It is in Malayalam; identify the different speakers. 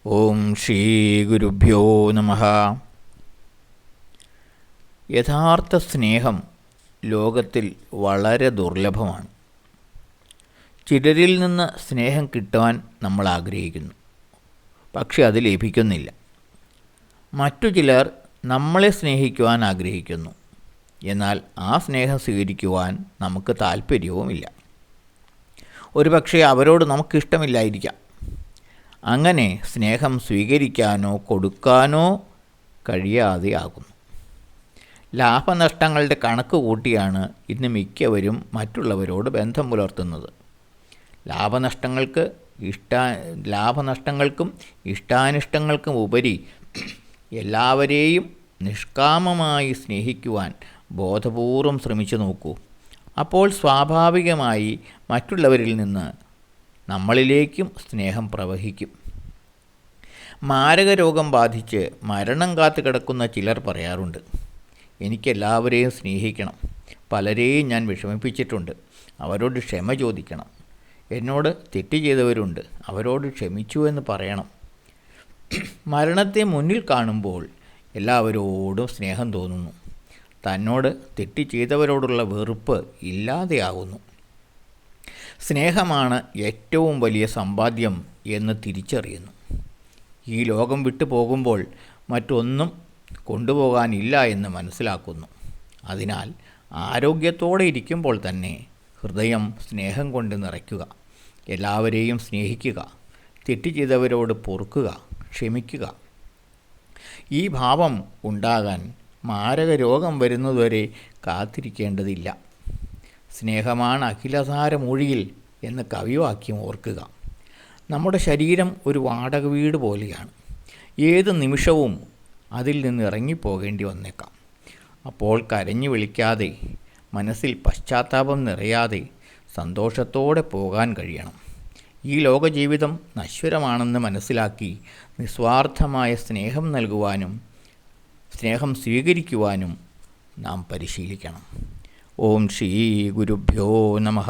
Speaker 1: ഓം ശ്രീ ഗുരുഭ്യോ നമഃ. യഥാർത്ഥ സ്നേഹം ലോകത്തിൽ വളരെ ദുർലഭമാണ്. ചിലരിൽ നിന്ന് സ്നേഹം കിട്ടുവാൻ നമ്മൾ ആഗ്രഹിക്കുന്നു, പക്ഷെ അത് ലഭിക്കുന്നില്ല. മറ്റു ചിലർ നമ്മളെ സ്നേഹിക്കുവാൻ ആഗ്രഹിക്കുന്നു, എന്നാൽ ആ സ്നേഹം സ്വീകരിക്കുവാൻ നമുക്ക് താല്പര്യവുമില്ല. ഒരുപക്ഷെ അവരോട് നമുക്കിഷ്ടമില്ലായിരിക്കാം. അങ്ങനെ സ്നേഹം സ്വീകരിക്കാനോ കൊടുക്കാനോ കഴിയാതെയാകുന്നു. ലാഭനഷ്ടങ്ങളുടെ കണക്ക് കൂട്ടിയാണ് ഇന്ന് മിക്കവരും മറ്റുള്ളവരോട് ബന്ധം പുലർത്തുന്നത്. ലാഭനഷ്ടങ്ങൾക്കും ഇഷ്ടാനിഷ്ടങ്ങൾക്കും ഉപരി എല്ലാവരെയും നിഷ്കാമമായി സ്നേഹിക്കുവാൻ ബോധപൂർവം ശ്രമിച്ചു നോക്കൂ. അപ്പോൾ സ്വാഭാവികമായി മറ്റുള്ളവരിൽ നിന്ന് നമ്മളിലേക്കും സ്നേഹം പ്രവഹിക്കും. മാരക രോഗം ബാധിച്ച് മരണം കാത്തു കിടക്കുന്ന ചിലർ പറയാറുണ്ട്, എനിക്കെല്ലാവരെയും സ്നേഹിക്കണം, പലരെയും ഞാൻ വിഷമിപ്പിച്ചിട്ടുണ്ട്, അവരോട് ക്ഷമ ചോദിക്കണം, എന്നോട് തെറ്റ് ചെയ്തവരുണ്ട്, അവരോട് ക്ഷമിച്ചു എന്ന് പറയണം. മരണത്തെ മുന്നിൽ കാണുമ്പോൾ എല്ലാവരോടും സ്നേഹം തോന്നുന്നു. തന്നോട് തെറ്റ് ചെയ്തവരോടുള്ള വെറുപ്പ് ഇല്ലാതെയാകുന്നു. സ്നേഹമാണ് ഏറ്റവും വലിയ സമ്പാദ്യം എന്ന് തിരിച്ചറിയുന്നു. ഈ ലോകം വിട്ടു പോകുമ്പോൾ മറ്റൊന്നും കൊണ്ടുപോകാനില്ല എന്ന് മനസ്സിലാക്കുന്നു. അതിനാൽ ആരോഗ്യത്തോടെ ഇരിക്കുമ്പോൾ തന്നെ ഹൃദയം സ്നേഹം കൊണ്ട് നിറയ്ക്കുക. എല്ലാവരെയും സ്നേഹിക്കുക, തെറ്റ് ചെയ്തവരോട് പൊറുക്കുക, ക്ഷമിക്കുക. ഈ ഭാവം ഉണ്ടാകാൻ മാരക രോഗം വരുന്നതുവരെ കാത്തിരിക്കേണ്ടതില്ല. സ്നേഹമാണ് അഖിലസാരമൊഴിയിൽ എന്ന കവിവാക്യം ഓർക്കുക. നമ്മുടെ ശരീരം ഒരു വാടക വീട് പോലെയാണ്. ഏത് നിമിഷവും അതിൽ നിന്ന് ഇറങ്ങിപ്പോകേണ്ടി വന്നേക്കാം. അപ്പോൾ കരഞ്ഞു വിളിക്കാതെ, മനസ്സിൽ പശ്ചാത്താപം നിറയാതെ സന്തോഷത്തോടെ പോകാൻ കഴിയണം. ഈ ലോകജീവിതം നശ്വരമാണെന്ന് മനസ്സിലാക്കി നിസ്വാർത്ഥമായ സ്നേഹം നൽകുവാനും സ്നേഹം സ്വീകരിക്കുവാനും നാം പരിശീലിക്കണം. ഓം ശ്രീ ഗുരുഭ്യോ നമഃ.